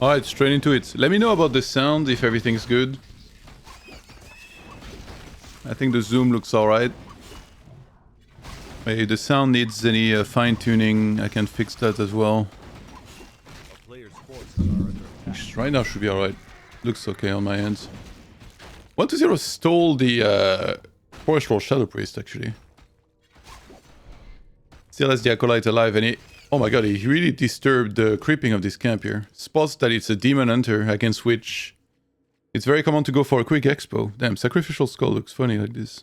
Alright, straight into it. Let me know about the sound, if everything's good. I think the zoom looks alright. If the sound needs any fine-tuning, I can fix that as well. Right now should be alright. Looks okay on my end. 120 stole the Forest Shadow Priest, actually. Still has the Acolyte alive, and he... Oh my god, he really disturbed the creeping of this camp here. Spots that it's a Demon Hunter against which it's very common to go for a quick expo. Damn, Sacrificial Skull looks funny like this.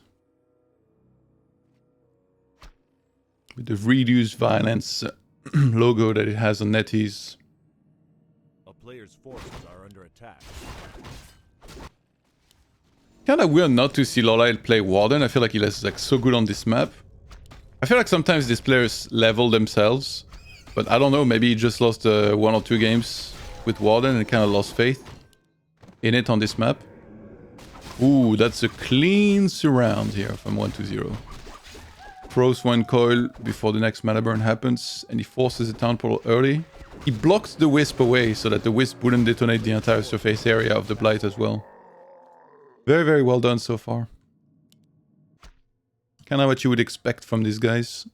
With the reduced violence logo that it has on NetEase. A player's forces are under attack. Kinda weird not to see LawLiet play Warden. I feel like he is like so good on this map. I feel like sometimes these players level themselves. But I don't know, maybe he just lost 1 or 2 games with Warden and kind of lost faith in it on this map. Ooh, that's a clean surround here from 120. Throws 1 coil before the next mana burn happens, and he forces the town portal early. He blocks the Wisp away so that the Wisp wouldn't detonate the entire surface area of the Blight as well. Very, very well done so far. Kind of what you would expect from these guys.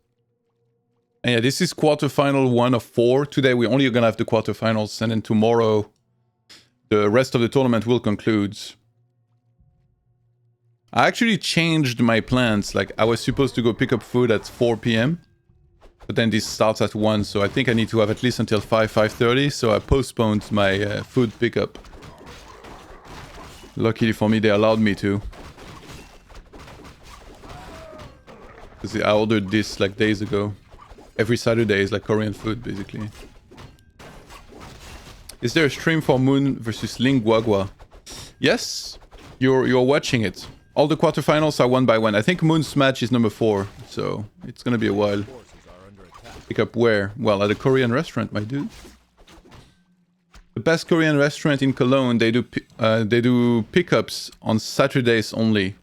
And yeah, this is quarterfinal 1 of 4. Today we're only gonna have the quarterfinals, and then tomorrow the rest of the tournament will conclude. I actually changed my plans. Like, I was supposed to go pick up food at 4 PM. But then this starts at 1, so I think I need to have at least until 5:30. So I postponed my food pickup. Luckily for me, they allowed me to. Because I ordered this like days ago. Every Saturday is like Korean food, basically. Is there a stream for Moon versus Ling Guagua? Yes, you're watching it. All the quarterfinals are 1 by 1. I think Moon's match is number 4, so it's gonna be a while. Pick up where? Well, at a Korean restaurant, my dude. The best Korean restaurant in Cologne. They do pickups on Saturdays only.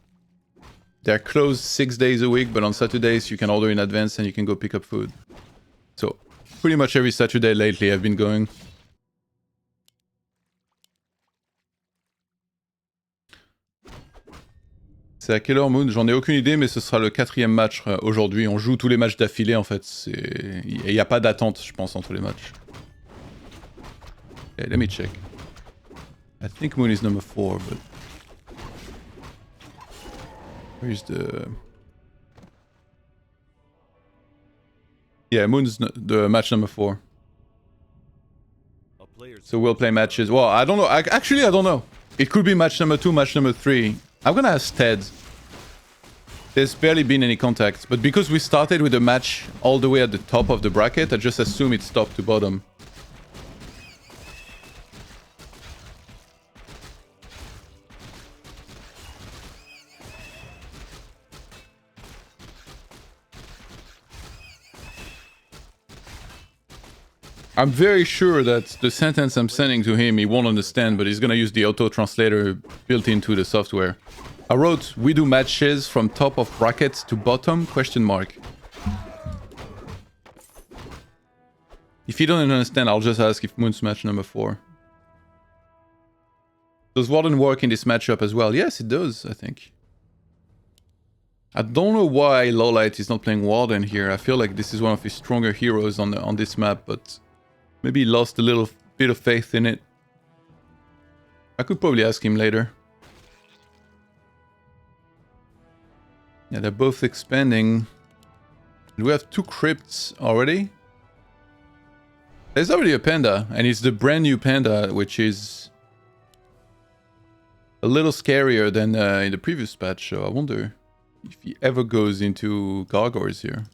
They're closed 6 days a week, but on Saturdays you can order in advance and you can go pick up food. So, pretty much every Saturday lately I've been going. C'est à quelle heure, Moon? J'en ai aucune idée, mais ce sera le 4e match aujourd'hui. On joue tous les matchs d'affilée en fait. Il n'y a pas d'attente, je pense, entre les matchs. Okay, let me check. I think Moon is number 4, but... Where's the... Yeah, Moon's the match number 4. So we'll play matches. Well, I don't know. Actually, I don't know. It could be match number 2, match number 3. I'm gonna ask Ted. There's barely been any contact. But because we started with a match all the way at the top of the bracket, I just assume it's top to bottom. I'm very sure that the sentence I'm sending to him he won't understand, but he's gonna use the auto-translator built into the software. I wrote, we do matches from top of brackets to bottom, question mark. If you don't understand, I'll just ask if Moon's match number 4. Does Warden work in this matchup as well? Yes, it does, I think. I don't know why LawLiet is not playing Warden here. I feel like this is one of his stronger heroes on this map, but... Maybe he lost a little bit of faith in it. I could probably ask him later. Yeah, they're both expanding. Do we have 2 crypts already? There's already a panda, and it's the brand new panda, which is a little scarier than in the previous patch, so I wonder if he ever goes into gargoyles here.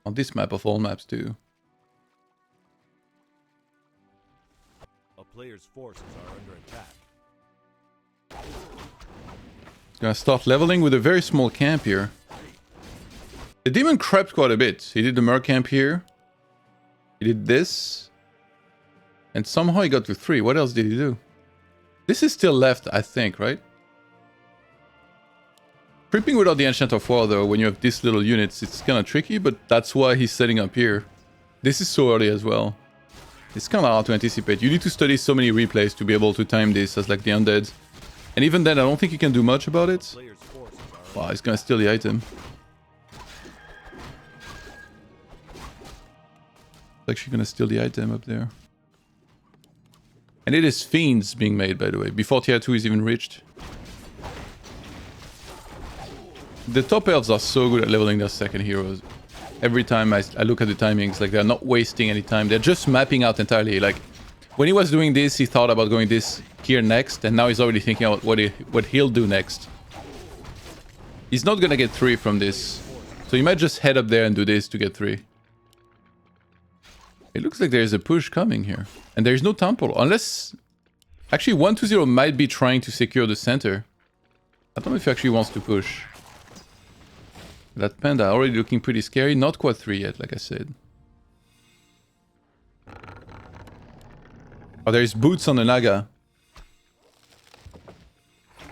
On this map of all maps too. Players' forces are under attack. Gonna start leveling with a very small camp here. The demon crept quite a bit. He did the mer camp here. He did this. And somehow he got to 3. What else did he do? This is still left, I think, right? Creeping without the Enchant of War, though, when you have these little units, it's kind of tricky, but that's why he's setting up here. This is so early as well. It's kind of hard to anticipate. You need to study so many replays to be able to time this as like the undead. And even then, I don't think you can do much about it. Player's forces are Wow, he's gonna steal the item. Actually gonna steal the item up there. And it is Fiends being made, by the way, before tier 2 is even reached. The top elves are so good at leveling their second heroes. Every time I look at the timings, like they're not wasting any time. They're just mapping out entirely. Like when he was doing this, he thought about going this here next, and now he's already thinking about what he'll do next. He's not gonna get 3 from this, so he might just head up there and do this to get 3. It looks like there's a push coming here, and there's no temple unless actually 120 might be trying to secure the center. I don't know if he actually wants to push. That panda already looking pretty scary. Not quad 3 yet, like I said. Oh, there's boots on the Naga.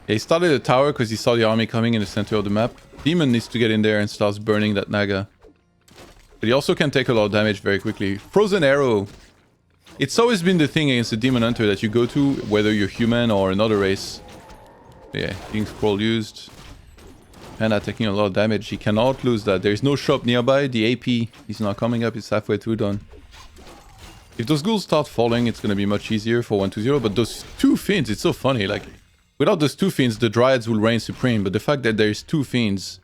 Yeah, he started a tower because he saw the army coming in the center of the map. Demon needs to get in there and starts burning that Naga. But he also can take a lot of damage very quickly. Frozen Arrow. It's always been the thing against the Demon Hunter that you go to, whether you're human or another race. Yeah, King Scroll used. Panda taking a lot of damage. He cannot lose that. There's no shop nearby. The AP is not coming up. It's halfway through done. If those ghouls start falling, it's going to be much easier for 120. But those 2 fiends, it's so funny. Like, without those 2 fiends, the Dryads will reign supreme. But the fact that there's 2 fiends,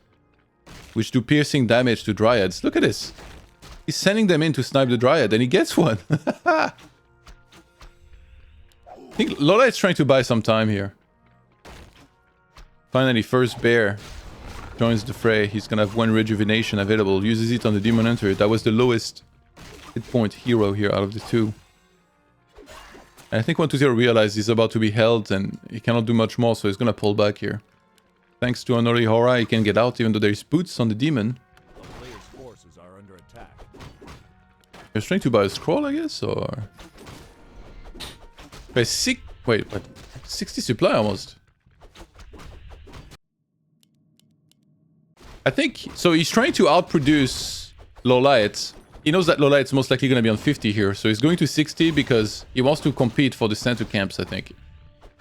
which do piercing damage to Dryads. Look at this. He's sending them in to snipe the Dryad, and he gets one. I think LawLiet's trying to buy some time here. Finally, first bear joins the fray. He's gonna have 1 rejuvenation available. Uses it on the Demon Hunter. That was the lowest hit point hero here out of the 2. And I think 120 realizes he's about to be held and he cannot do much more, so he's gonna pull back here. Thanks to Unholy Horror, he can get out even though there's boots on the demon. the player's forces are under attack. He's trying to buy a scroll, I guess, or... Wait, 60 supply almost. I think... So he's trying to outproduce LawLiet. He knows that LawLiet's most likely going to be on 50 here, so he's going to 60 because he wants to compete for the center camps, I think.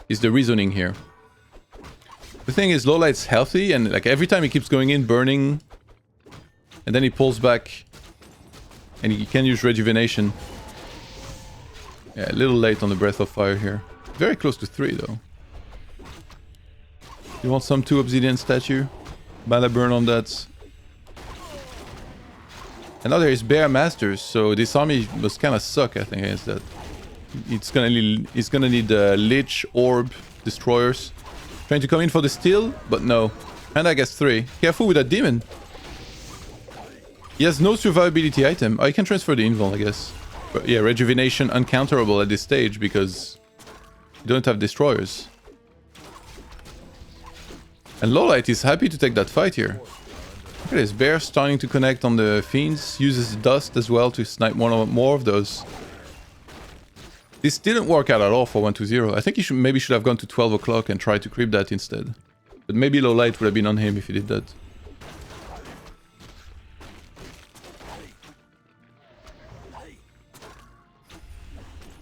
Is the reasoning here. The thing is, LawLiet's healthy, and like every time he keeps going in, burning, and then he pulls back, and he can use rejuvenation. Yeah, a little late on the Breath of Fire here. Very close to 3, though. You want some 2 obsidian statue? Mana burn on that. And now there is Bear Masters, so this army must kind of suck, I think, against that. It's gonna need Lich, Orb, Destroyers. Trying to come in for the steal, but no. And I guess 3. Careful with that demon. He has no survivability item. Oh, he can transfer the invul, I guess. But yeah, rejuvenation uncounterable at this stage because you don't have destroyers. And LawLiet is happy to take that fight here. Look at this, Bear starting to connect on the fiends. Uses dust as well to snipe more of those. This didn't work out at all for 120. I think he maybe should have gone to 12 o'clock and tried to creep that instead. But maybe LawLiet would have been on him if he did that.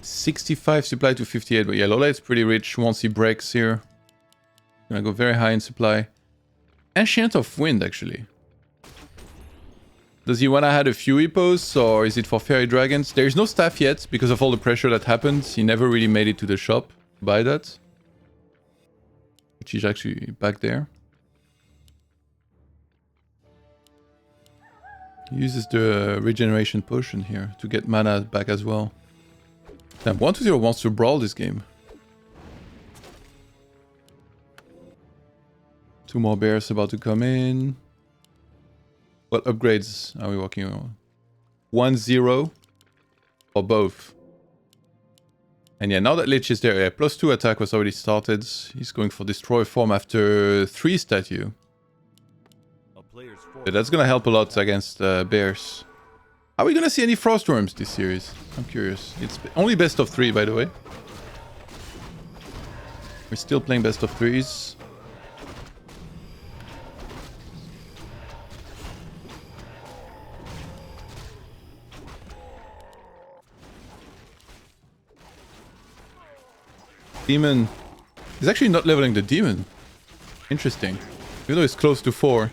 $65 supply to 58, but yeah, LawLiet's pretty rich once he breaks here. Gonna go very high in supply. Ancient of Wind, actually. Does he want to add a few posts, or is it for Fairy Dragons? There is no staff yet, because of all the pressure that happened. He never really made it to the shop to buy that. Which is actually back there. He uses the regeneration potion here to get mana back as well. Damn, 120 wants to brawl this game. 2 more bears about to come in. What upgrades are we working on? 1-0 or both? And yeah, now that Lich is there, yeah, +2 attack was already started. He's going for Destroy form after 3 statue. Yeah, that's gonna help a lot against bears. Are we gonna see any Frostworms this series? I'm curious. It's only best of 3, by the way. We're still playing best of 3s. Demon. He's actually not leveling the demon. Interesting. Even though it's close to 4.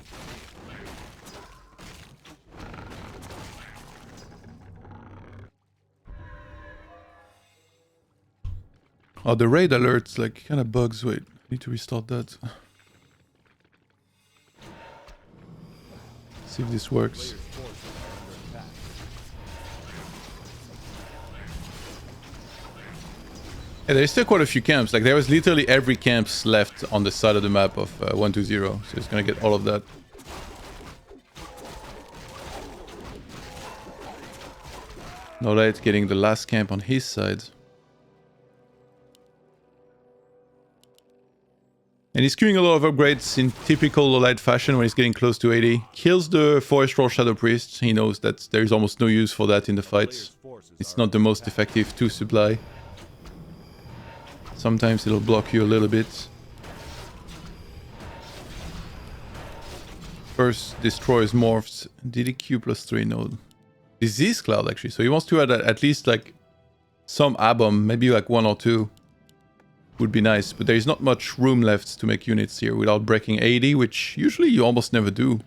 Oh, the raid alerts like kind of bugs. Wait, I need to restart that. See if this works. Yeah, there's still quite a few camps. Like there was literally every camps left on the side of the map of 120. So it's gonna get all of that. LawLiet getting the last camp on his side. And he's queuing a lot of upgrades in typical LawLiet fashion when he's getting close to 80. Kills the Forest Roar Shadow Priest. He knows that there is almost no use for that in the fights. It's not the most effective 2 supply. Sometimes it'll block you a little bit. First destroys morphs. DDQ +3 node. Disease Cloud actually. So he wants to add at least like some Abom, maybe like 1 or 2. Would be nice, but there is not much room left to make units here without breaking 80, which usually you almost never do.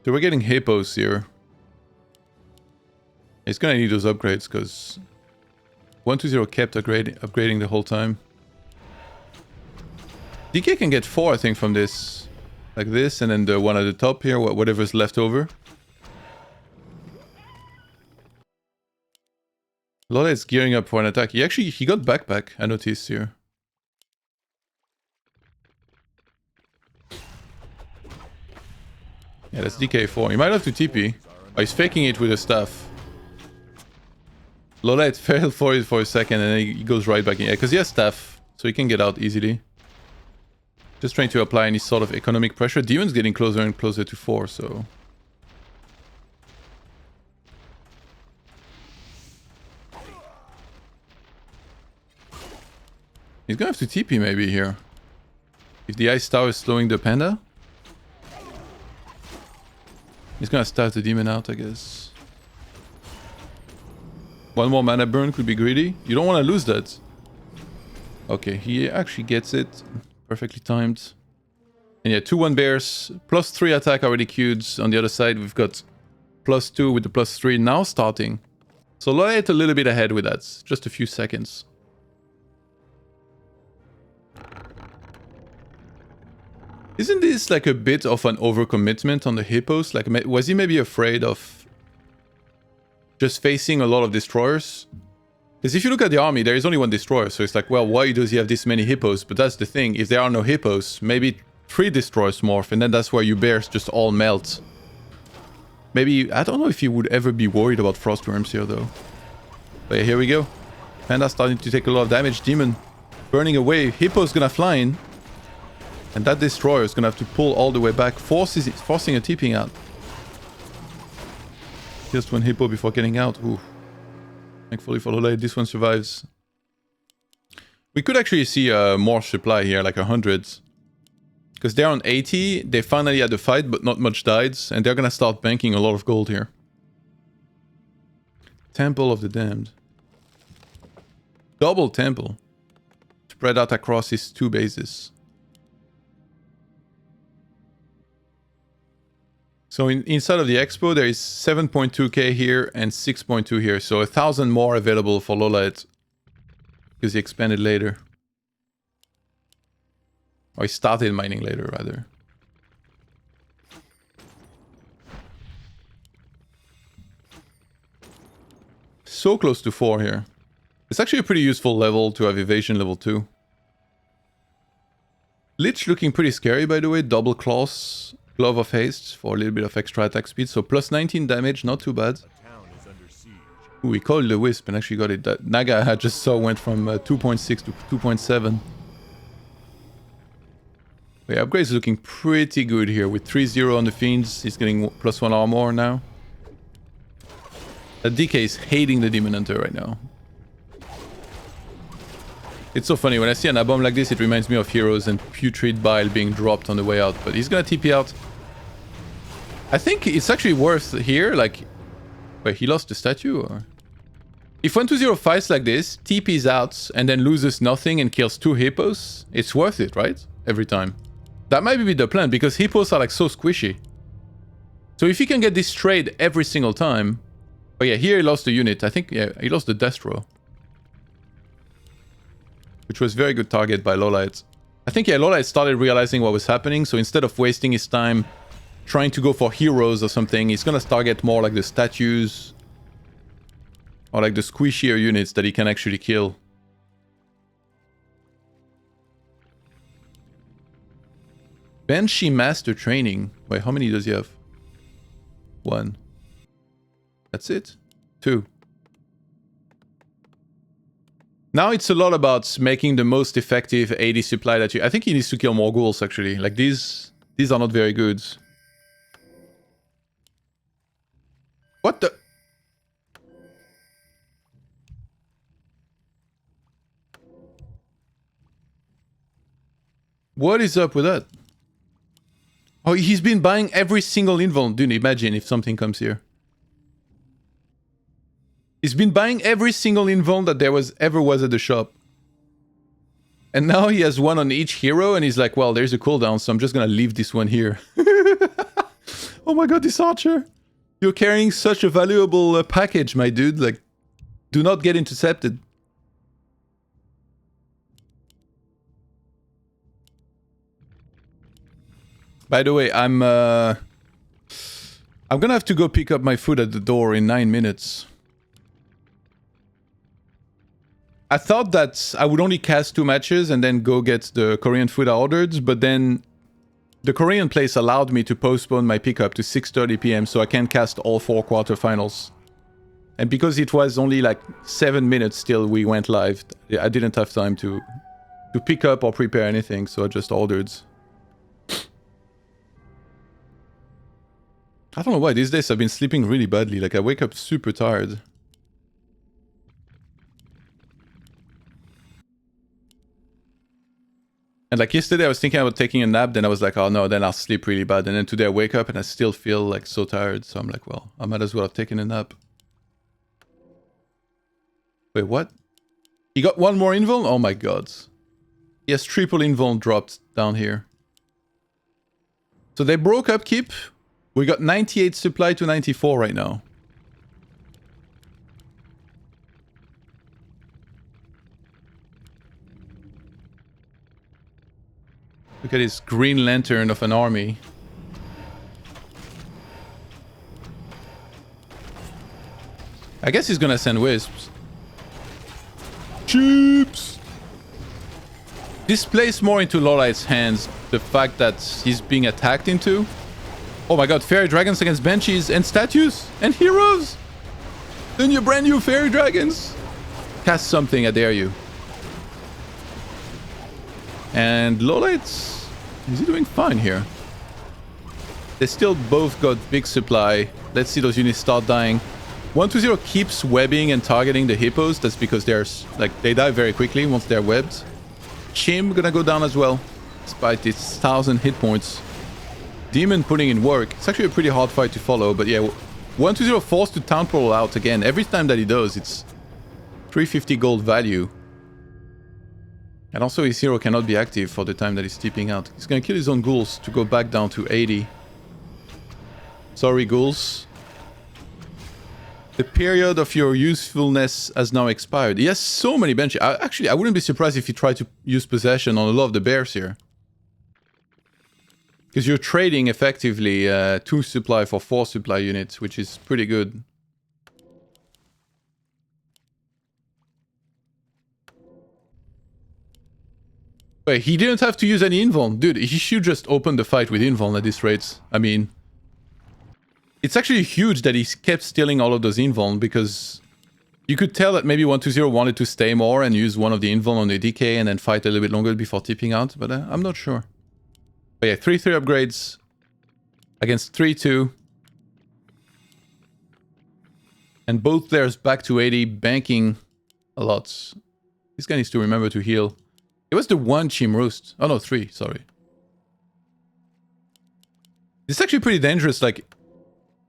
So we're getting hippos here. He's gonna need those upgrades because 120 kept upgrading the whole time. DK can get 4, I think, from this. Like this, and then the one at the top here, whatever's left over. LawLiet's gearing up for an attack. He got backpack, I noticed here. Yeah, that's DK4. He might have to TP. Oh, he's faking it with a staff. LawLiet failed for it for a second, and then he goes right back in. Yeah, because he has staff, so he can get out easily. Just trying to apply any sort of economic pressure. Demon's getting closer and closer to 4, so... He's gonna have to TP maybe here. If the Ice Tower is slowing the Panda. He's gonna start the Demon out, I guess. One more mana burn could be greedy. You don't want to lose that. Okay, he actually gets it. Perfectly timed. And yeah, 2-1 bears. +3 attack already queued. On the other side, we've got +2 with the +3 now starting. So LawLiet a little bit ahead with that. Just a few seconds. Isn't this like a bit of an overcommitment on the hippos? Like, was he maybe afraid of just facing a lot of destroyers? Because if you look at the army, there is only 1 destroyer, so it's like, well, why does he have this many hippos? But that's the thing, if there are no hippos, maybe 3 destroyers morph, and then that's where your bears just all melt. Maybe, I don't know if you would ever be worried about frostworms here, though. But yeah, here we go. Panda starting to take a lot of damage. Demon burning away. Hippo's gonna fly in. And that destroyer is gonna have to pull all the way back, forcing a TPing out. Just 1 hippo before getting out. Ooh. Thankfully for LawLiet, this one survives. We could actually see more supply here, like 100. Because they're on 80, they finally had the fight, but not much died. And they're gonna start banking a lot of gold here. Temple of the Damned. Double temple. Spread out across his 2 bases. So inside of the expo, there is 7.2k here and 6.2 here. So 1,000 more available for LawLiet. Because he expanded later. Or he started mining later, rather. So close to 4 here. It's actually a pretty useful level to have evasion level 2. Lich looking pretty scary, by the way. Double claws. Glove of Haste for a little bit of extra attack speed. So plus 19 damage, not too bad. Ooh, we called the Wisp and actually got it. That Naga I just saw went from 2.6 to 2.7. Yeah, upgrade is looking pretty good here. With 3-0 on the Fiends, he's getting +1 armor now. DK is hating the Demon Hunter right now. It's so funny, when I see an Abom like this, it reminds me of Heroes and Putrid Bile being dropped on the way out. But he's gonna TP out. I think it's actually worth here, like... Wait, he lost the statue, or...? If 120 fights like this, TP's out, and then loses nothing and kills 2 hippos, it's worth it, right? Every time. That might be the plan, because hippos are like so squishy. So if he can get this trade every single time... Oh yeah, here he lost the unit. I think, yeah, he lost the Destro. Which was very good target by LawLiet. I think, yeah, LawLiet started realizing what was happening, so instead of wasting his time trying to go for heroes or something, he's gonna target more like the statues or like the squishier units that he can actually kill. Banshee Master Training. Wait, how many does he have? 1. That's it? 2. Now it's a lot about making the most effective AD supply that you... I think he needs to kill more ghouls, actually. Like, these are not very good. What the... What is up with that? Oh, he's been buying every single invuln. Dude, imagine if something comes here. He's been buying every single invuln that there ever was at the shop. And now he has one on each hero, and he's like, well, there's a cooldown, so I'm just gonna leave this one here. Oh my god, this archer! You're carrying such a valuable package, my dude. Like, do not get intercepted. By the way, I'm gonna have to go pick up my food at the door in 9 minutes. I thought that I would only cast 2 matches and then go get the Korean food I ordered, but then the Korean place allowed me to postpone my pickup to 6:30 PM, so I can cast all 4 quarterfinals. And because it was only like 7 minutes till we went live, I didn't have time to pick up or prepare anything, so I just ordered. I don't know why, these days I've been sleeping really badly, like I wake up super tired. And like yesterday I was thinking about taking a nap, then I was like, oh no, then I'll sleep really bad. And then today I wake up and I still feel like so tired, so I'm like, well, I might as well have taken a nap. Wait, what? He got 1 more invuln? Oh my god. He has triple invuln dropped down here. So they broke upkeep. We got 98 supply to 94 right now. Look at this green lantern of an army. I guess he's gonna send wisps. Chips! This plays more into LawLiet's hands, the fact that he's being attacked into. Oh my god, fairy dragons against banshees and statues and heroes! The new brand new fairy dragons! Cast something, I dare you. And LawLiet, is he doing fine here? They still both got big supply. Let's see those units start dying. 120 keeps webbing and targeting the hippos. That's because they're like they die very quickly once they're webbed. Chim gonna go down as well, despite its 1000 hit points. Demon putting in work. It's actually a pretty hard fight to follow, but yeah, 120 forced to town portal out again. Every time that he does, it's 350 gold value. And also his hero cannot be active for the time that he's tipping out. He's gonna kill his own ghouls to go back down to 80. Sorry, ghouls. The period of your usefulness has now expired. He has so many benches. Actually, I wouldn't be surprised if he tried to use possession on a lot of the bears here. Because you're trading effectively 2 supply for 4 supply units, which is pretty good. Wait, he didn't have to use any invuln. Dude, he should just open the fight with invuln at this rate. I mean... It's actually huge that he kept stealing all of those invuln, because you could tell that maybe 120 wanted to stay more and use one of the invuln on the DK and then fight a little bit longer before tipping out, but I'm not sure. But yeah, 3-3 upgrades against 3-2. And both players back to 80, banking a lot. This guy needs to remember to heal. It was the 1 Chim Roast. Oh no, 3, sorry. It's actually pretty dangerous, like...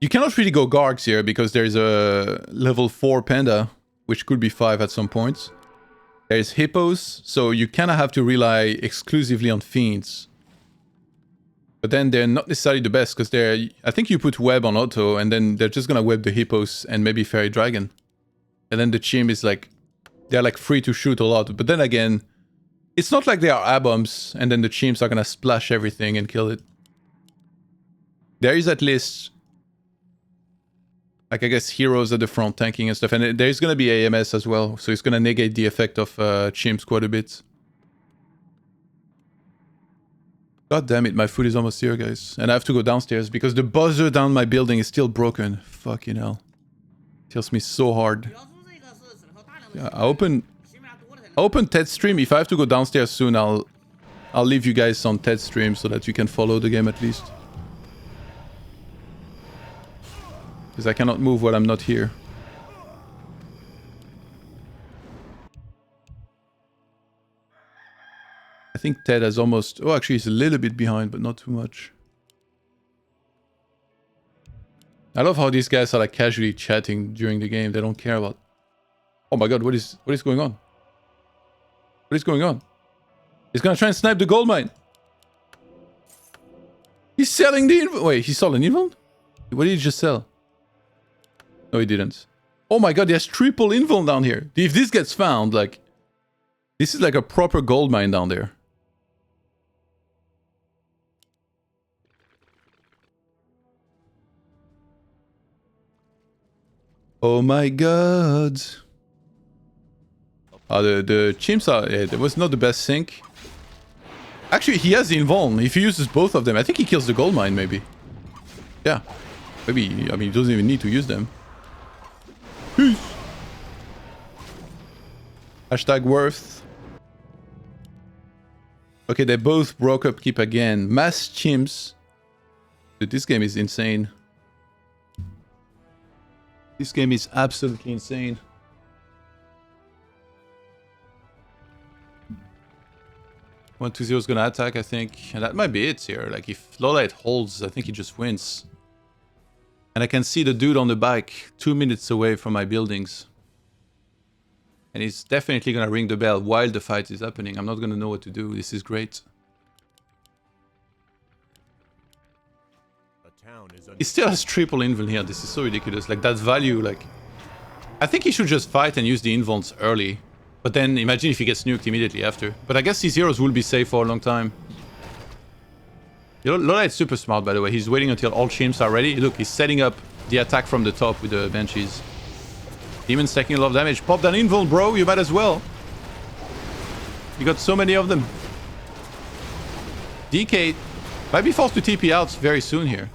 You cannot really go Gargs here because there's a level 4 Panda, which could be 5 at some points. There's Hippos, so you kind of have to rely exclusively on Fiends. But then they're not necessarily the best because they're... I think you put Web on auto and then they're just gonna web the Hippos and maybe Fairy Dragon. And then the Chim is like... They're like free to shoot a lot. But then again, it's not like they are A-bombs and then the Chimps are gonna splash everything and kill it. There is at least... Like, I guess heroes at the front tanking and stuff. And there's gonna be AMS as well. So it's gonna negate the effect of Chimps quite a bit. God damn it, my food is almost here, guys. And I have to go downstairs because the buzzer down my building is still broken. Fucking hell. Kills me so hard. Yeah, I open Ted's stream. If I have to go downstairs soon, I'll leave you guys on Ted's stream so that you can follow the game at least. Because I cannot move while I'm not here. I think Ted has almost... Oh, actually, he's a little bit behind, but not too much. I love how these guys are like casually chatting during the game. They don't care about... Oh my god, what is going on? What is going on? He's gonna try and snipe the gold mine. He's selling the... Wait, he sold an invuln? What did he just sell? No, he didn't. Oh my god, he has triple invuln down here. If this gets found, like... This is like a proper gold mine down there. Oh my god. Oh, the chimps are... Yeah, that was not the best sync. Actually, he has the invuln. If he uses both of them, I think he kills the gold mine, maybe. Yeah. Maybe, I mean, he doesn't even need to use them. Peace. Hashtag worth. Okay, they both broke up keep again. Mass chimps. Dude, this game is insane. This game is absolutely insane. One 2-0 is gonna attack, I think. And that might be it here. Like, if LawLiet holds, I think he just wins. And I can see the dude on the bike 2 minutes away from my buildings. And he's definitely gonna ring the bell while the fight is happening. I'm not gonna know what to do. This is great. He still has triple invuln here. This is so ridiculous. Like, that value, like... I think he should just fight and use the invulns early. But then, imagine if he gets nuked immediately after. But I guess these heroes will be safe for a long time. LawLiet's super smart, by the way. He's waiting until all chimps are ready. Look, he's setting up the attack from the top with the Banshees. Demon's taking a lot of damage. Pop that invuln, bro. You might as well. You got so many of them. DK might be forced to TP out very soon here.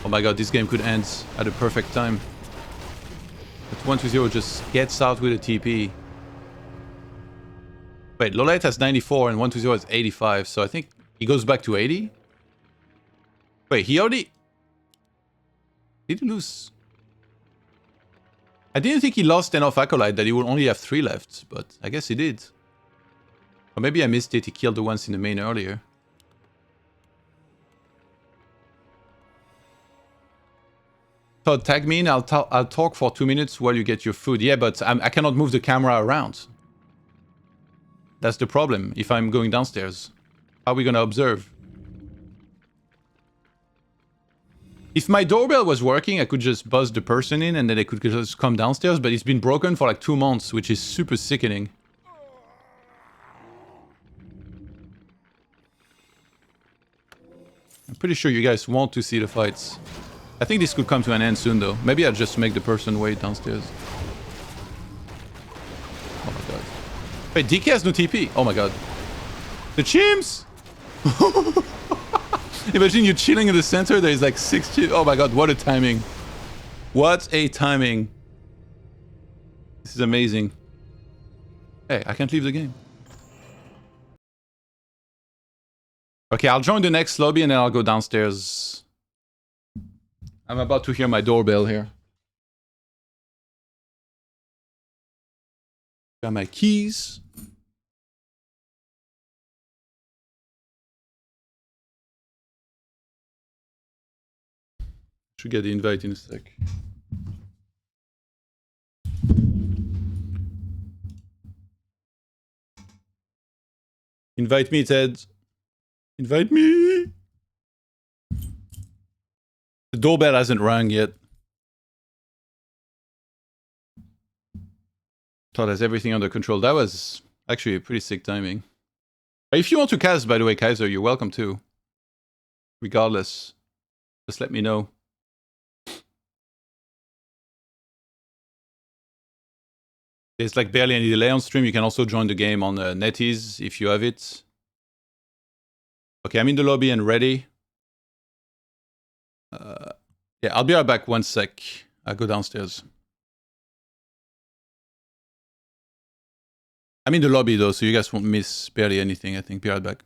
Oh my god, this game could end at a perfect time. But 1-2-0 just gets out with a TP. Wait, LawLiet has 94 and 1-2-0 has 85, so I think he goes back to 80? Wait, he already... Did he lose? I didn't think he lost enough Acolyte that he would only have 3 left, but I guess he did. Or maybe I missed it, he killed the ones in the main earlier. Todd, tag me in, I'll talk for 2 minutes while you get your food. Yeah, but I cannot move the camera around. That's the problem, if I'm going downstairs. How are we gonna observe? If my doorbell was working, I could just buzz the person in and then they could just come downstairs, but it's been broken for like 2 months, which is super sickening. I'm pretty sure you guys want to see the fights. I think this could come to an end soon, though. Maybe I'll just make the person wait downstairs. Oh my god. Wait, DK has no TP. Oh my god. The chimps! Imagine you chilling in the center, there's like 6 chimps. Oh my god, what a timing. What a timing. This is amazing. Hey, I can't leave the game. Okay, I'll join the next lobby and then I'll go downstairs. I'm about to hear my doorbell here. Got my keys. Should get the invite in a sec. Invite me, Ted. Invite me. The doorbell hasn't rung yet. Todd has everything under control. That was actually a pretty sick timing. If you want to cast, by the way, Kaiser, you're welcome to. Regardless, just let me know. There's like barely any delay on stream. You can also join the game on NetEase if you have it. Okay, I'm in the lobby and ready. Yeah, I'll be right back 1 sec. I'll go downstairs. I'm in the lobby though, so you guys won't miss barely anything, I think. Be right back.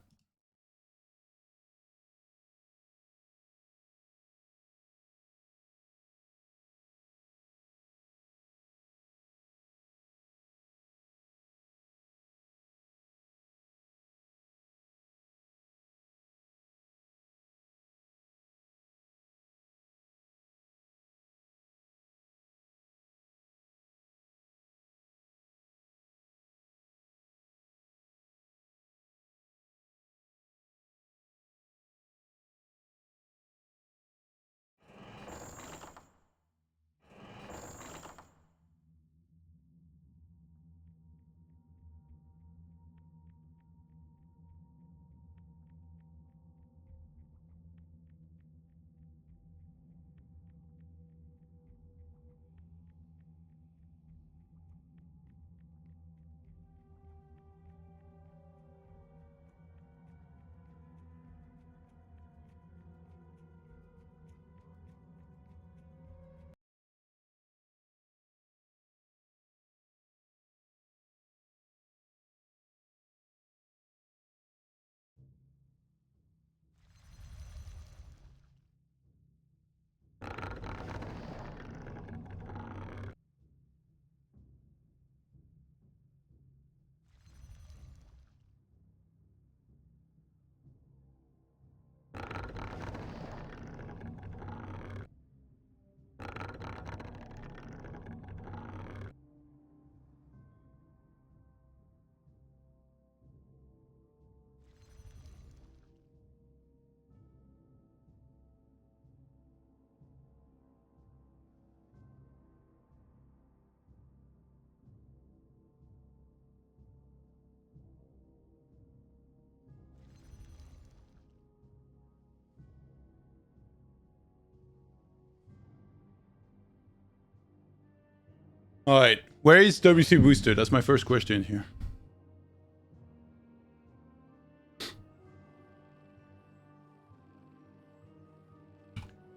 Alright, where is WC Booster? That's my first question here.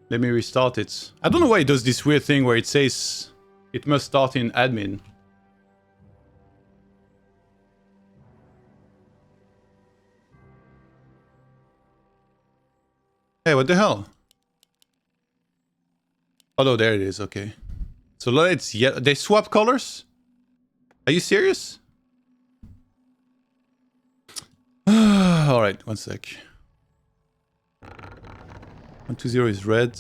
Let me restart it. I don't know why it does this weird thing where it says it must start in admin. Hey, what the hell? Oh no, there it is, okay. So it's yellow. They swap colors? Are you serious? Alright, 1 sec. 120 is red.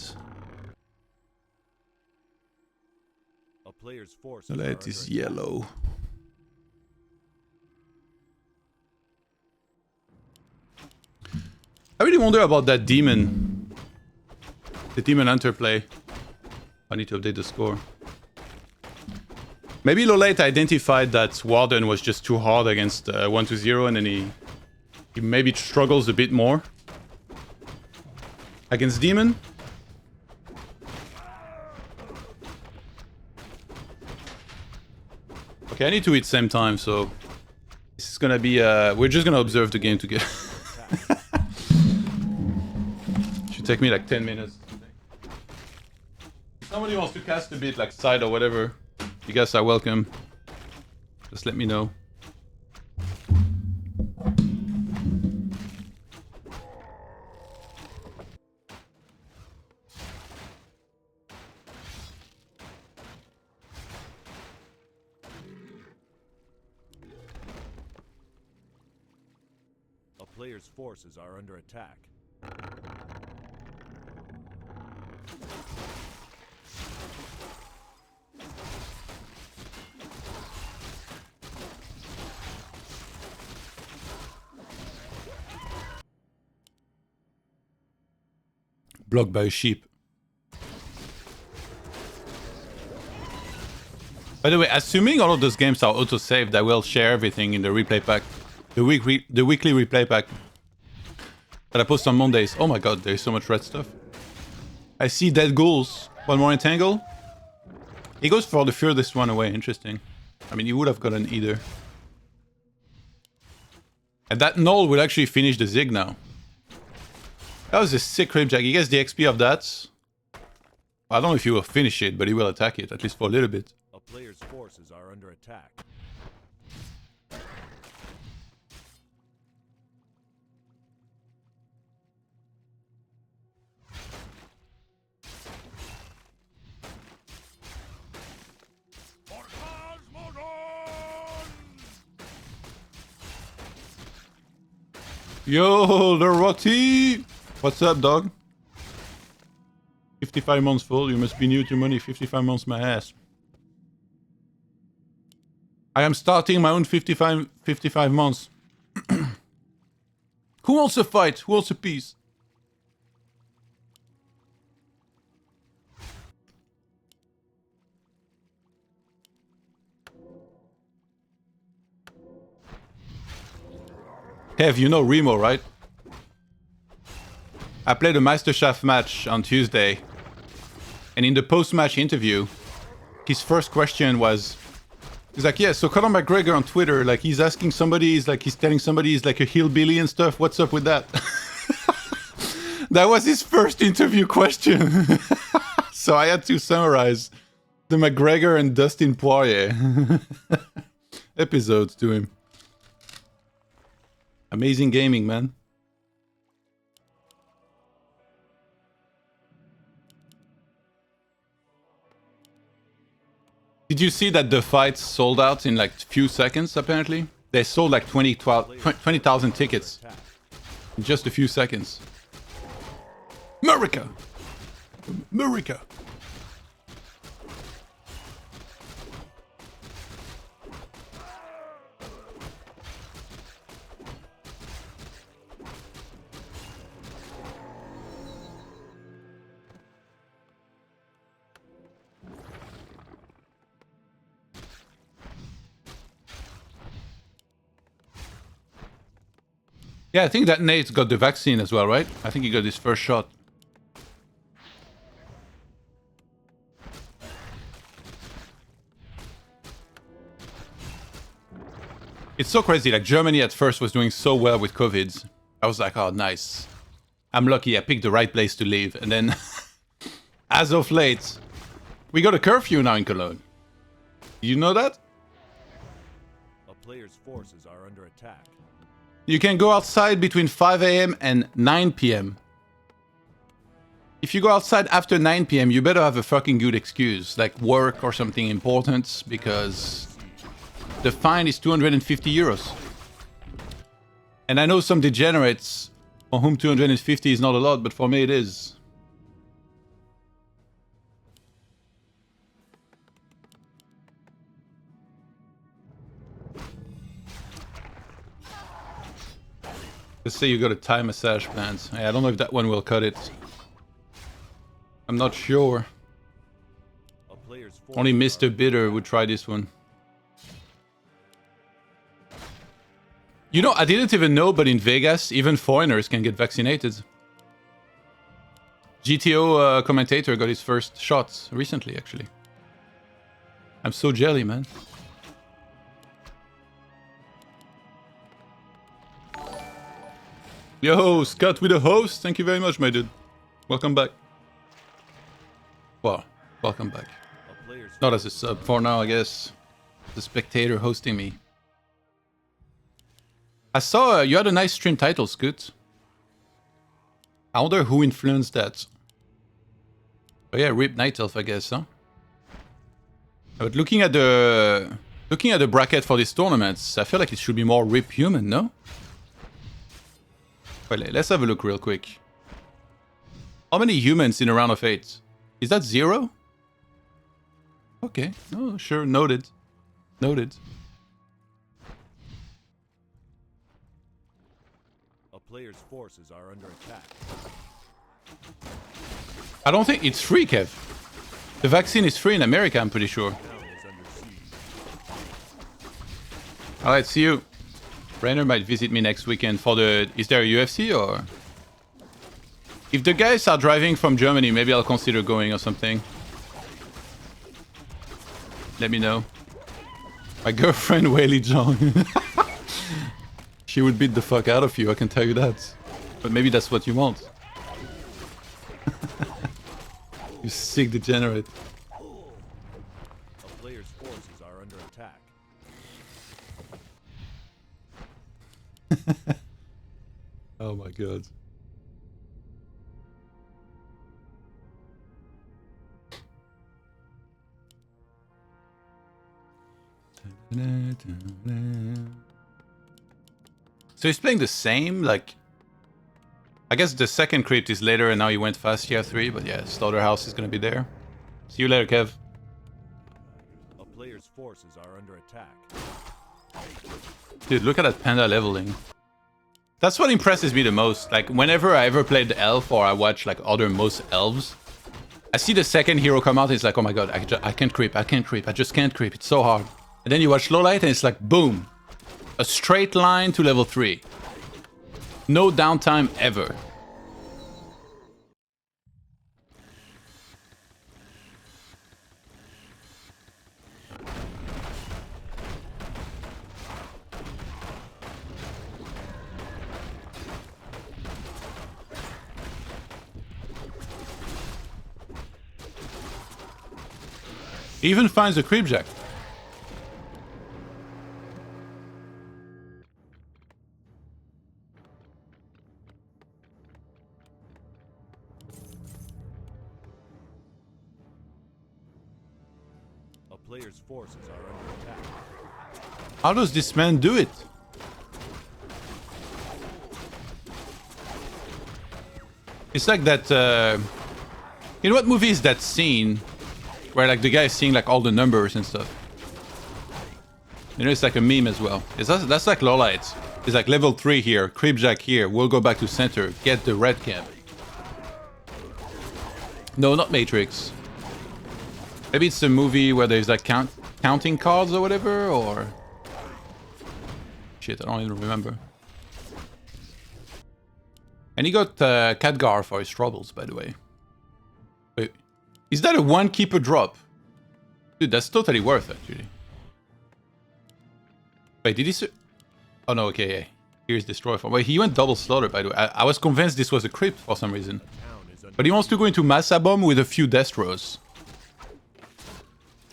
A player's forces LawLiet is yellow. I really wonder about that demon. The demon hunter play. I need to update the score. Maybe LawLiet identified that Warden was just too hard against 120 and then he maybe struggles a bit more against Demon. Okay, I need to eat same time, so this is gonna be we're just gonna observe the game together. Should take me like 10 minutes. If somebody wants to cast a bit like side or whatever, you guys are welcome. Just let me know. A player's forces are under attack. Blocked by a sheep. By the way, assuming all of those games are auto-saved, I will share everything in the replay pack. The weekly replay pack that I post on Mondays. Oh my god, there's so much red stuff. I see dead ghouls. One more entangle. He goes for the furthest one away. Interesting. I mean, he would have gotten either. And that null will actually finish the Zig now. That was a sick Ripjack. He gets the XP of that. I don't know if he will finish it, but he will attack it, at least for a little bit. A player's forces are under attack. Yo, the Roti! What's up, dog? 55 months full, you must be new to money. 55 months my ass. I am starting my own 55 months. Who wants a fight? Who wants a peace? Kev, you know Remo, right? I played a MasterChef match on Tuesday. And in the post-match interview, his first question was... He's like, yeah, so Conor McGregor on Twitter, like, he's asking somebody, he's telling somebody he's like a hillbilly and stuff. What's up with that? That was his first interview question. So I had to summarize the McGregor and Dustin Poirier episodes to him. Amazing gaming, man. Did you see that the fights sold out in like few seconds, apparently? They sold like 20,000 tickets in just a few seconds. America! America! Yeah, I think that Nate's got the vaccine as well, right? I think he got his first shot. It's so crazy, like Germany at first was doing so well with COVID. I was like, oh, nice. I'm lucky I picked the right place to live. And then, as of late, we got a curfew now in Cologne. You know that? A player's forces are under attack. You can go outside between 5 AM and 9 PM. If you go outside after 9 PM, you better have a fucking good excuse, like work or something important, because the fine is 250 euros. And I know some degenerates for whom 250 is not a lot, but for me it is. Let's say you got a Thai massage planned. I don't know if that one will cut it. I'm not sure. Only Mr. Bitter would try this one. You know, I didn't even know, but in Vegas, even foreigners can get vaccinated. GTO commentator got his first shots recently, actually. I'm so jelly, man. Yo, Scott with a host. Thank you very much, my dude. Welcome back. Well, welcome back. Not as a sub for now, I guess. The spectator hosting me. I saw you had a nice stream title, Scoot. I wonder who influenced that. Oh yeah, Rip Night Elf, I guess, huh? But looking at the bracket for these tournaments, I feel like it should be more Rip Human, no? Well, let's have a look real quick. How many humans in a round of 8? Is that 0? Okay. Oh, sure. Noted. Noted. A player's forces are under attack. I don't think it's free, Kev. The vaccine is free in America, I'm pretty sure. Town is under siege. Alright, see you. Rainer might visit me next weekend for the... Is there a UFC or... If the guys are driving from Germany, maybe I'll consider going or something. Let me know. My girlfriend, Whaley John. She would beat the fuck out of you, I can tell you that. But maybe that's what you want. You sick degenerate. A player's forces are under attack. Oh my god. So he's playing the same, like... I guess the second crypt is later and now he went fast tier 3, but yeah, Slaughterhouse is gonna be there. See you later, Kev. A player's forces are under attack. Dude, look at that panda leveling. That's what impresses me the most. Like, whenever I ever played the elf or I watch like other most elves, I see the second hero come out and it's like, oh my god, I can't creep, I just can't creep, it's so hard. And then you watch LawLiet and it's like, boom. A straight line to level 3. No downtime ever. He even finds a creepjack. A player's forces are under attack. How does this man do it? It's like that, in what movie is that scene where like the guy is seeing like all the numbers and stuff? You know, it's like a meme as well. That's like LawLiet. It's like level 3 here, creepjack here, we'll go back to center, get the red cap. No, not Matrix. Maybe it's a movie where there's like counting cards or whatever, or... Shit, I don't even remember. And he got Khadgar for his troubles, by the way. Wait, is that a one keeper drop? Dude, that's totally worth it, actually. Wait, did he... Oh no, okay, yeah. Here's Destroy for... Wait, he went double slaughter, by the way. I was convinced this was a crypt for some reason. But he wants to go into Massa Bomb with a few Destros.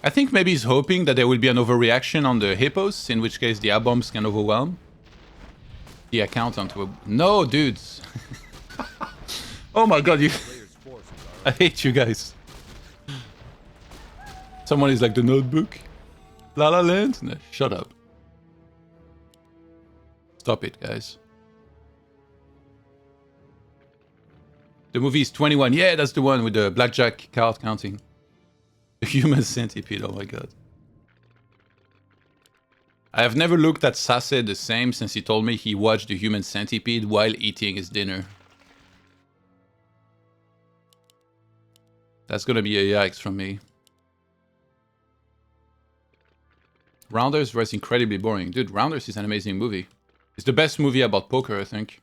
I think maybe he's hoping that there will be an overreaction on the hippos, in which case the A-bombs can overwhelm the account onto a... No, dudes. Oh my god, you... I hate you guys. Someone is like, the Notebook? La La Land? No, shut up. Stop it, guys. The movie is 21. Yeah, that's the one with the blackjack card counting. The human centipede, oh my god. I have never looked at Sase the same since he told me he watched the human centipede while eating his dinner. That's gonna be a yikes from me. Rounders was incredibly boring. Dude, Rounders is an amazing movie. It's the best movie about poker, I think.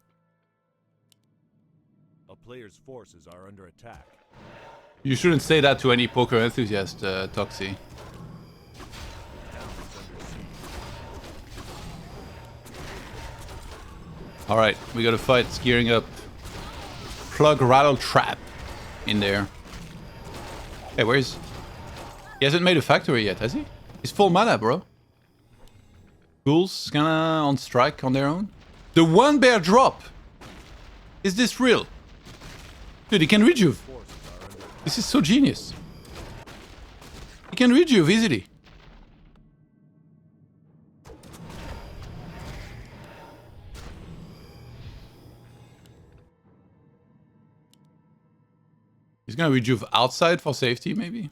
A player's forces are under attack. You shouldn't say that to any poker enthusiast, Toxie. Alright, we got a fight. It's gearing up. Plug Rattle Trap in there. Hey, where's... He hasn't made a factory yet, has he? He's full mana, bro. Ghouls kinda on strike on their own. The one bear drop! Is this real? Dude, he can rejuve. This is so genius. He can rejuve easily. He's gonna rejuve outside for safety, maybe?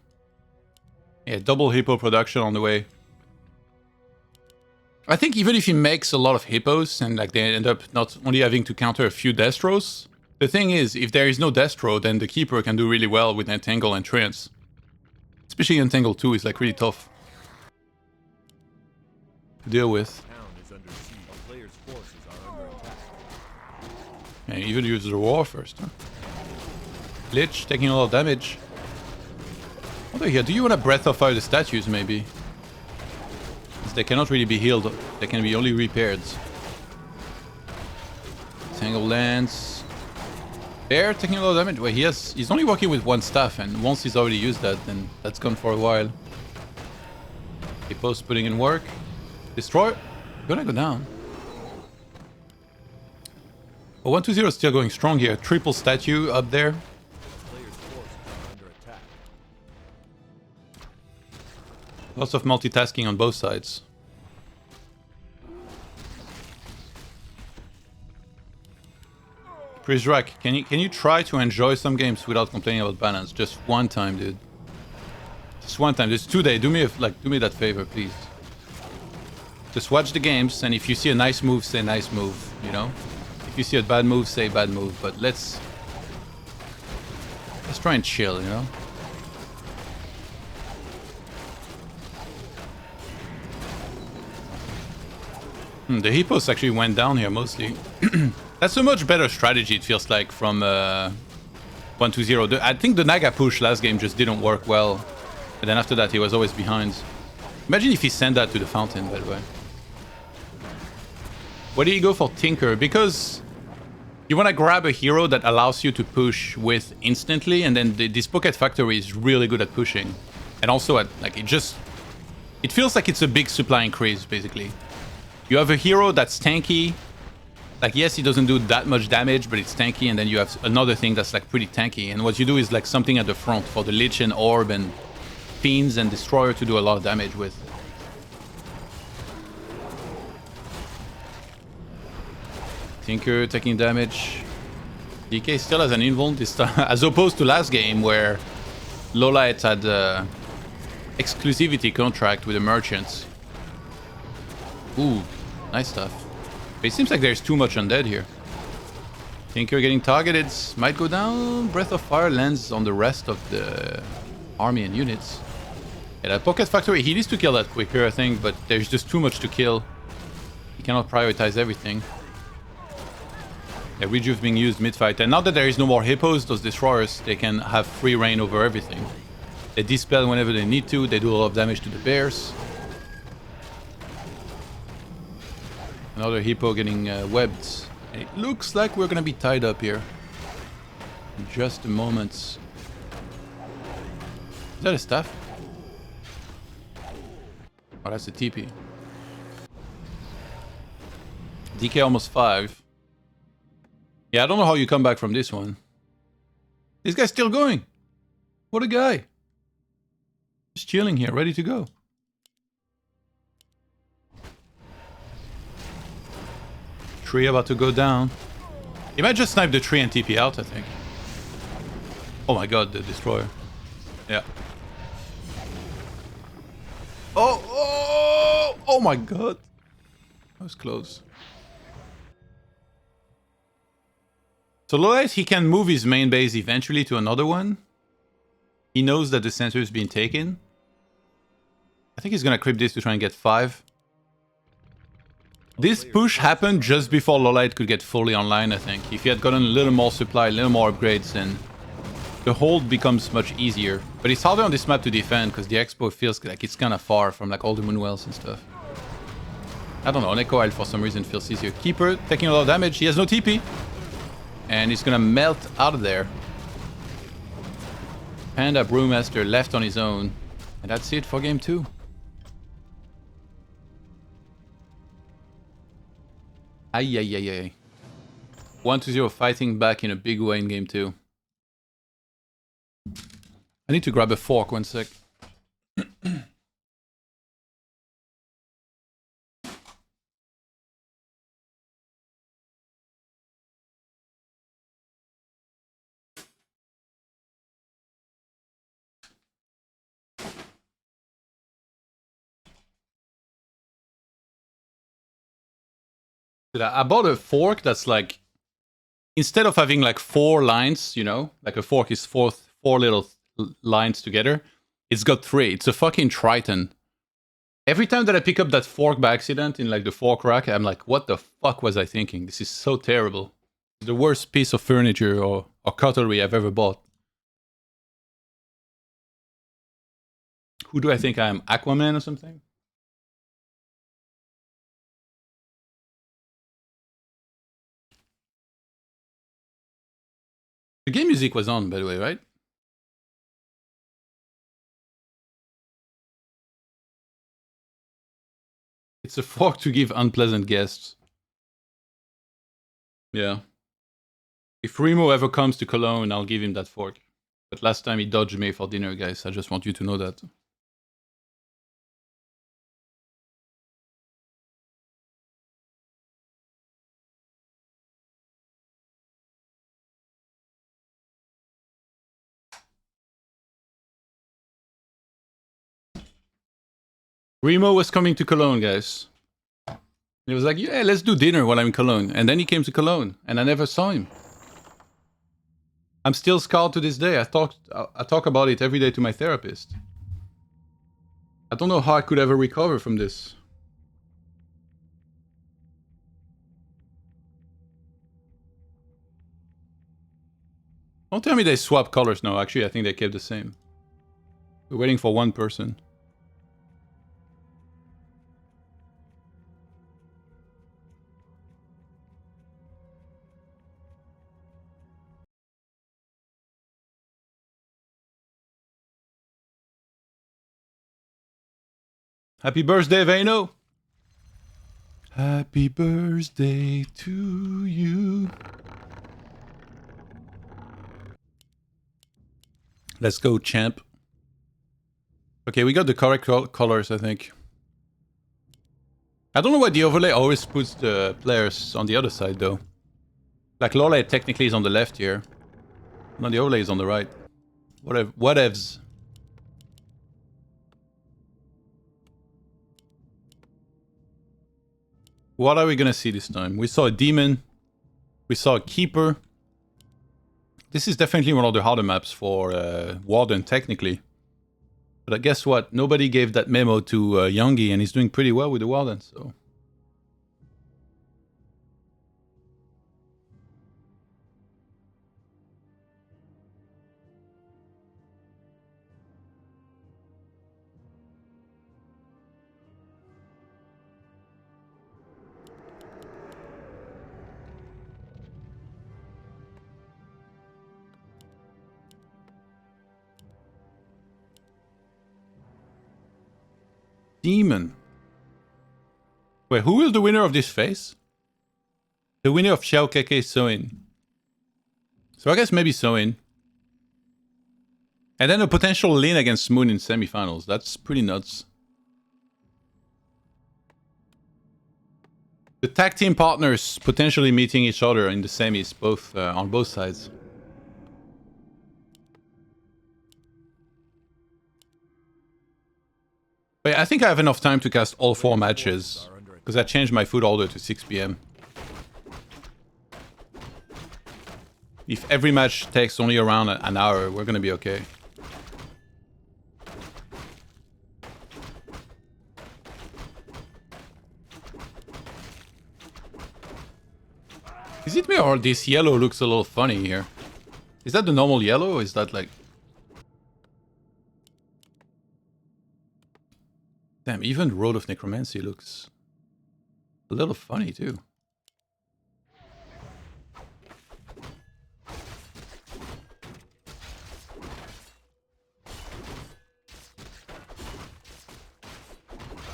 Yeah, double hippo production on the way. I think even if he makes a lot of hippos and like they end up not only having to counter a few Destros, the thing is, if there is no Destro, then the Keeper can do really well with Entangle and Trance. Especially Entangle 2 is like really tough to deal with. Yeah, even use the War first, huh? Lich taking a lot of damage. Over here, do you want to Breath of Fire the statues, maybe? Because they cannot really be healed. They can be only repaired. Tangle Lance. Bear taking a lot of damage. Wait, he's only working with one staff, and once he's already used that, then that's gone for a while. Hippos putting in work. Destroy. Gonna go down. Oh, 120 is still going strong here. Triple statue up there. Lots of multitasking on both sides. Prizrak, can you try to enjoy some games without complaining about balance? Just one time, dude. Just one time. Just today. Do me that favor, please. Just watch the games, and if you see a nice move, say nice move. You know. If you see a bad move, say bad move. But let's try and chill. You know. The hippos actually went down here mostly. That's a much better strategy, it feels like, from 120. I think the Naga push last game just didn't work well. And then after that, he was always behind. Imagine if he sent that to the fountain, by the way. Why did he go for Tinker? Because you want to grab a hero that allows you to push with instantly, and then this Pocket Factory is really good at pushing. And also, it feels like it's a big supply increase, basically. You have a hero that's tanky. Like, yes, he doesn't do that much damage, but it's tanky. And then you have another thing that's, like, pretty tanky. And what you do is, like, something at the front for the Lich and Orb and Fiends and Destroyer to do a lot of damage with. Tinker taking damage. DK still has an invuln this time, as opposed to last game where LawLiet had exclusivity contract with the merchants. Ooh. Nice stuff. But it seems like there's too much undead here. Tinker getting targeted. Might go down. Breath of Fire lands on the rest of the army and units. Yeah, that Pocket Factory, he needs to kill that quicker, I think, but there's just too much to kill. He cannot prioritize everything. Yeah, Rejuve being used mid-fight. And now that there is no more hippos, those destroyers, they can have free reign over everything. They dispel whenever they need to. They do a lot of damage to the bears. Another hippo getting webbed. And it looks like we're gonna be tied up here. In just a moment. Is that a staff? Oh, that's a TP. DK almost 5. Yeah, I don't know how you come back from this one. This guy's still going. What a guy. Just chilling here, ready to go. Tree about to go down. He might just snipe the tree and TP out, I think. Oh my god, the destroyer. Yeah. Oh my god. That was close. So LawLiet, he can move his main base eventually to another one. He knows that the center is being taken. I think he's gonna creep this to try and get 5. This push happened just before LawLiet could get fully online, I think. If he had gotten a little more supply, a little more upgrades, then the hold becomes much easier. But it's harder on this map to defend, because the expo feels like it's kind of far from like all the moonwells and stuff. I don't know, Neko Isle for some reason feels easier. Keeper taking a lot of damage, he has no TP. And he's gonna melt out of there. Panda Brewmaster left on his own. And that's it for game 2. Ay, ay, ay, ay. 1-0 fighting back in a big way in game 2. I need to grab a fork, 1 sec. I bought a fork that's like, instead of having like 4 lines, you know, like a fork is four little lines together, it's got 3. It's a fucking Triton. Every time that I pick up that fork by accident in like the fork rack, I'm like, what the fuck was I thinking? This is so terrible. It's the worst piece of furniture or cutlery I've ever bought. Who do I think I am? Aquaman or something? The game music was on, by the way, right? It's a fork to give unpleasant guests. Yeah. If Remo ever comes to Cologne, I'll give him that fork. But last time he dodged me for dinner, guys. I just want you to know that. Remo was coming to Cologne, guys. He was like, yeah, let's do dinner while I'm in Cologne. And then he came to Cologne, and I never saw him. I'm still scarred to this day. I talk about it every day to my therapist. I don't know how I could ever recover from this. Don't tell me they swapped colors. No, actually, I think they kept the same. We're waiting for one person. Happy birthday, Vano! Happy birthday to you. Let's go, champ. Okay, we got the correct colors, I think. I don't know why the overlay always puts the players on the other side, though. Like, LawLiet technically is on the left here. No, the overlay is on the right. Whatevs. What are we gonna see this time? We saw a demon. We saw a keeper. This is definitely one of the harder maps for Warden, technically. But guess what? Nobody gave that memo to Youngie, and he's doing pretty well with the Warden, so... Demon. Wait, who is the winner of this phase? The winner of Xiao Keke Soin. So I guess maybe Soin. And then a potential Lin against Moon in semifinals. That's pretty nuts. The tag team partners potentially meeting each other in the semis, both on both sides. But yeah, I think I have enough time to cast all 4 matches, because I changed my food order to 6 PM. If every match takes only around an hour, we're gonna be okay. Is it me or this yellow looks a little funny here? Is that the normal yellow or is that like... Damn, even Road of Necromancy looks a little funny too.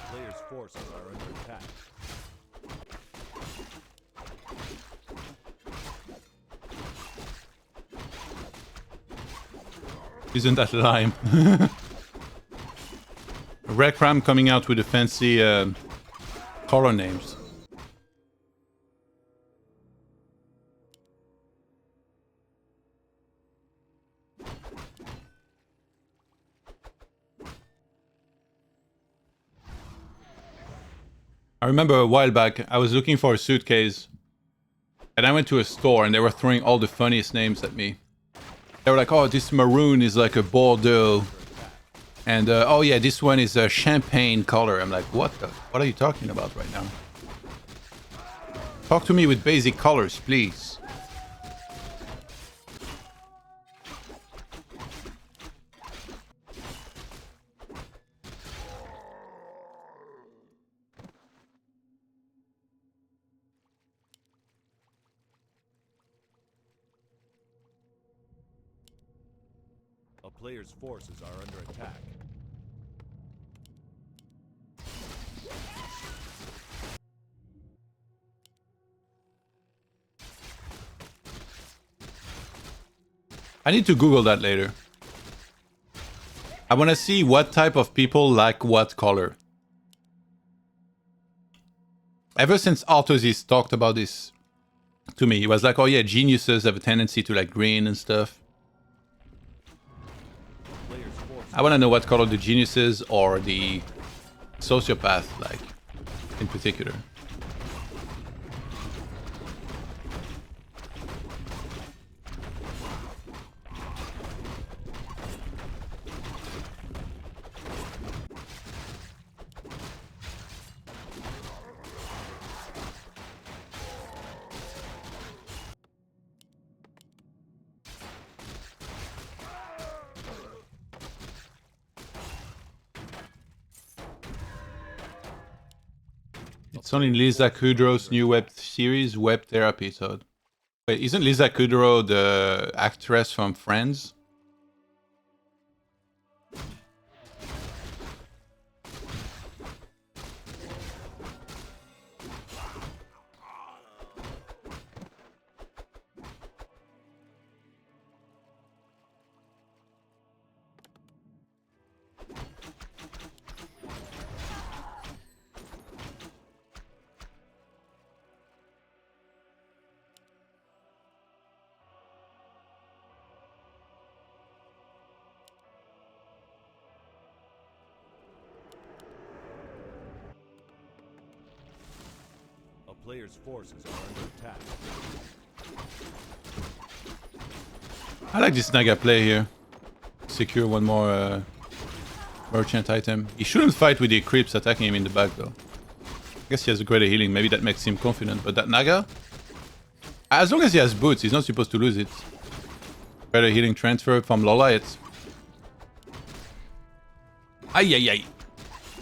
Players' forces are under attack. Isn't that lime? Red Cram coming out with the fancy color names. I remember a while back, I was looking for a suitcase. And I went to a store and they were throwing all the funniest names at me. They were like, oh, this maroon is like a Bordeaux. And, oh yeah, this one is a champagne color. I'm like, what are you talking about right now? Talk to me with basic colors, please. A player's forces are under attack. I need to Google that later. I want to see what type of people like what color. Ever since Arthozis talked about this to me, he was like, oh yeah, geniuses have a tendency to like green and stuff. I want to know what color the geniuses or the sociopath like, in particular. It's only Lisa Kudrow's new web series, Web Therapy. So, wait, isn't Lisa Kudrow the actress from Friends? Player's forces are under attack. I like this Naga play here. Secure one more merchant item. He shouldn't fight with the creeps attacking him in the back though. I guess he has a greater healing. Maybe that makes him confident. But that Naga, as long as he has boots, he's not supposed to lose it. Better healing transfer from LawLiet. Ay ay ay.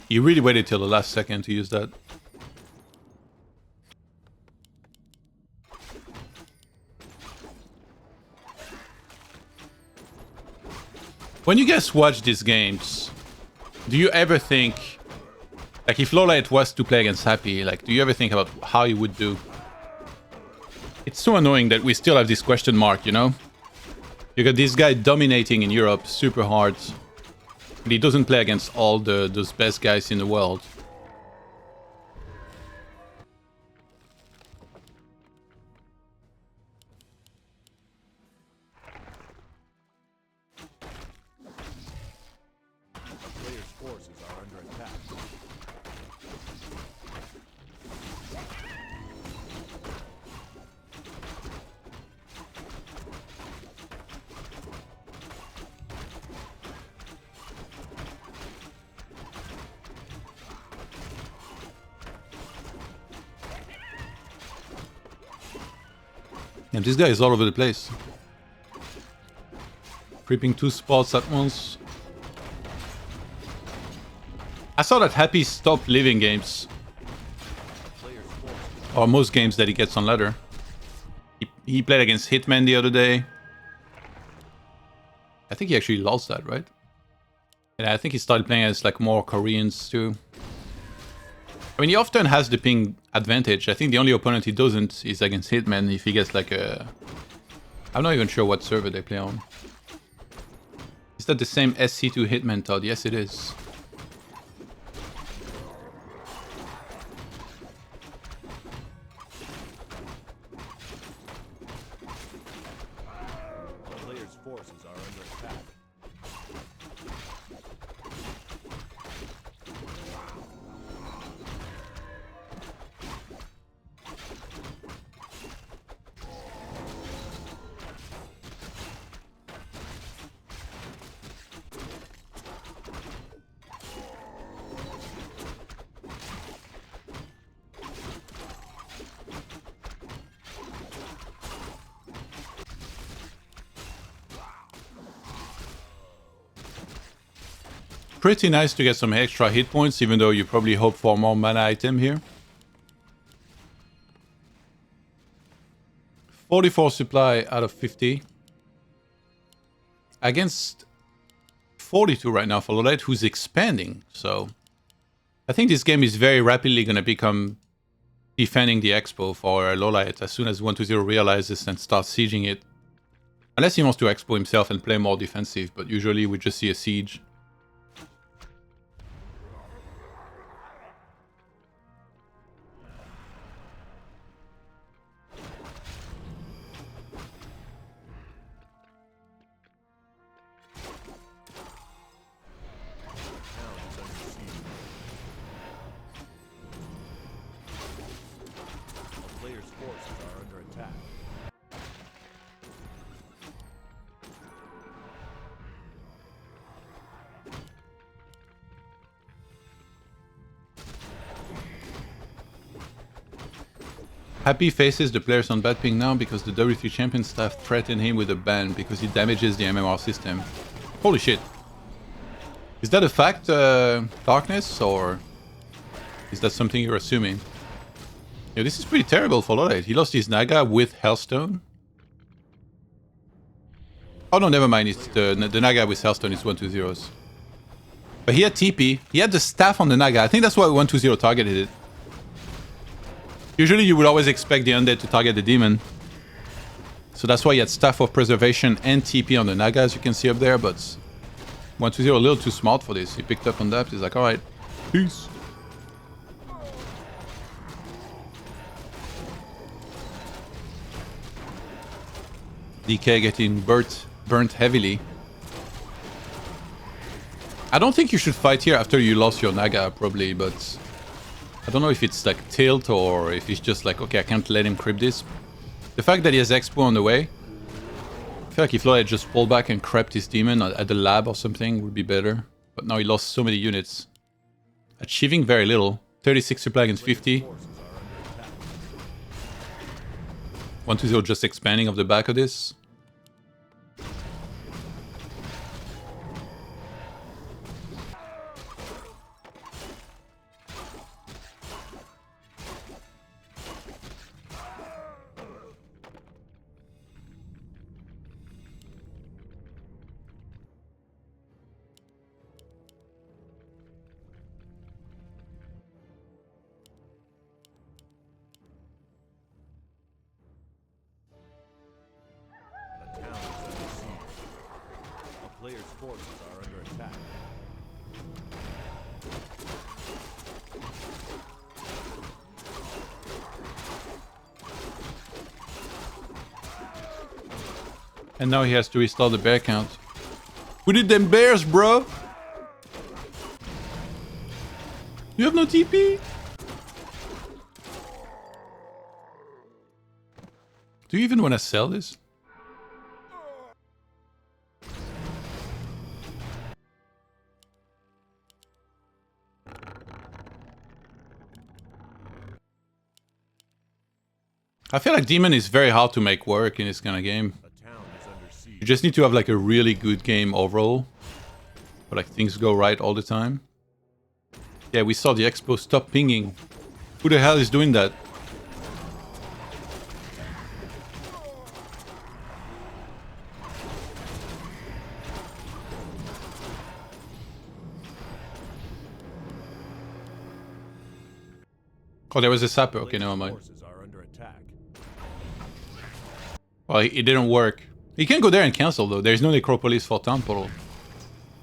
He really waited till the last second to use that. When you guys watch these games, do you ever think, like if LawLiet was to play against Happy, like do you ever think about how he would do? It's so annoying that we still have this question mark, you know? You got this guy dominating in Europe super hard, but he doesn't play against all those best guys in the world. And this guy is all over the place. Creeping 2 spots at once. I saw that Happy stopped leaving games. Or most games that he gets on ladder. He played against Hitman the other day. I think he actually lost that, right? And I think he started playing as like more Koreans too. I mean, he often has the ping advantage. I think the only opponent he doesn't is against Hitman if he gets like a... I'm not even sure what server they play on. Is that the same SC2 Hitman, Todd? Yes, it is. Player's forces are under attack. pretty nice to get some extra hit points, even though you probably hope for more mana item here. 44 supply out of 50. Against 42 right now for LawLiet, who's expanding. So I think this game is very rapidly going to become defending the expo for LawLiet as soon as 120 realizes and starts sieging it. Unless he wants to expo himself and play more defensive, but usually we just see a siege. Happy faces the players on bad ping now because the W3 champion staff threatened him with a ban because he damages the MMR system. Holy shit. Is that a fact, Darkness, or is that something you're assuming? Yeah, this is pretty terrible for LawLiet. He lost his Naga with Hellstone. Oh no, never mind. It's the Naga with Hellstone is 120's. But he had TP. He had the staff on the Naga. I think that's why 120 targeted it. Usually you would always expect the undead to target the demon. So that's why he had Staff of Preservation and TP on the Naga, as you can see up there, but 120 a little too smart for this. He picked up on that, he's like, alright, peace. DK getting burnt heavily. I don't think you should fight here after you lost your Naga, probably, but I don't know if it's like tilt or if it's just like, okay, I can't let him creep this. The fact that he has Expo on the way, I feel like if LawLiet just pulled back and crept his demon at the lab or something would be better. But now he lost so many units. Achieving very little. 36 supply against 50. 120 just expanding off the back of this. Players' forces are under attack. And now he has to restart the bear count. Who did them bears, bro? You have no TP? Do you even want to sell this? I feel like Demon is very hard to make work in this kind of game. You just need to have like a really good game overall. But like things go right all the time. Yeah, we saw the expo stop pinging. Who the hell is doing that? Oh, there was a sapper. Okay, never mind. Well, it didn't work. He can go there and cancel though. There's no Necropolis for Town Portal.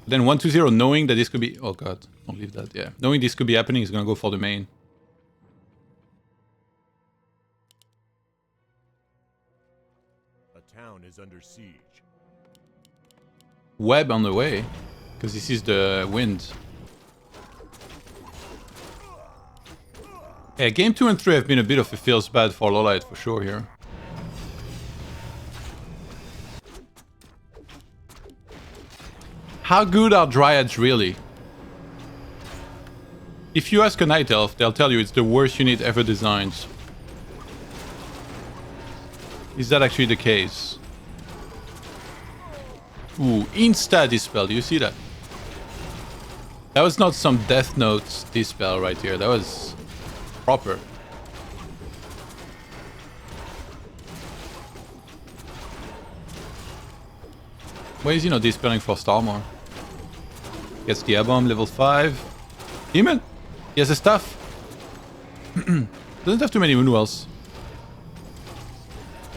Then 120 knowing that this could be... Oh god, don't leave that, yeah. Knowing this could be happening, he's gonna go for the main. A town is under siege. Web on the way, because this is the wind. Yeah, game 2 and 3 have been a bit of a feels bad for LawLiet for sure here. How good are Dryads really? If you ask a Night Elf, they'll tell you it's the worst unit ever designed. Is that actually the case? Ooh, Insta Dispel, do you see that? That was not some Death Note dispel right here. That was proper. Why is he not dispelling for Starmore? Gets the A-bomb, level 5. Demon! He has a staff. Doesn't have too many Moonwells.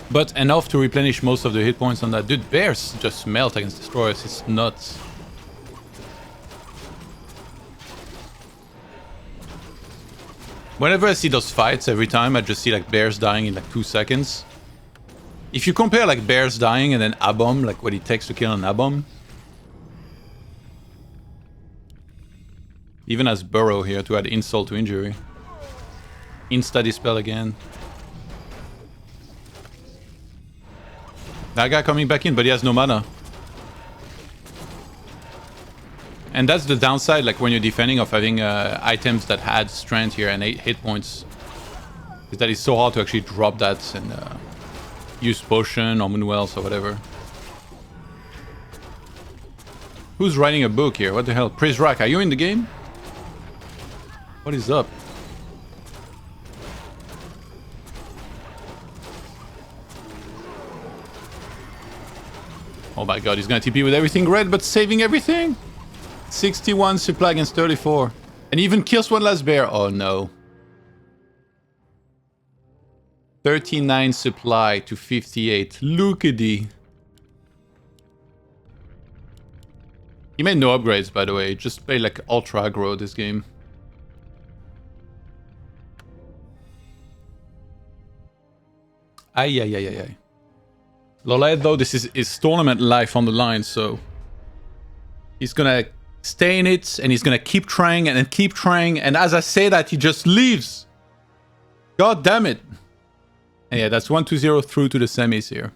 But enough to replenish most of the hit points on that. Dude, bears just melt against destroyers. It's nuts. Whenever I see those fights, every time I just see like bears dying in like 2 seconds. If you compare like bears dying and then A-bomb, like what it takes to kill an A-bomb. Even as Burrow here to add insult to injury. Insta dispel again. That guy coming back in, but he has no mana. And that's the downside, like when you're defending, of having items that had strength here and 8 hit points. Is that it's so hard to actually drop that and use potion or moonwells or whatever. Who's writing a book here? What the hell? Prizrak, are you in the game? What is up? Oh my god, he's gonna TP with everything red, but saving everything? 61 supply against 34. And he even kills one last bear. Oh no. 39 supply to 58. Look at the... He made no upgrades, by the way. He just played like ultra aggro this game. Ay, ay, ay, ay, ay. LawLiet, though, this is his tournament life on the line, so... He's gonna stay in it, and he's gonna keep trying, and then keep trying, and as I say that, he just leaves! God damn it! And yeah, that's 1-2-0 through to the semis here.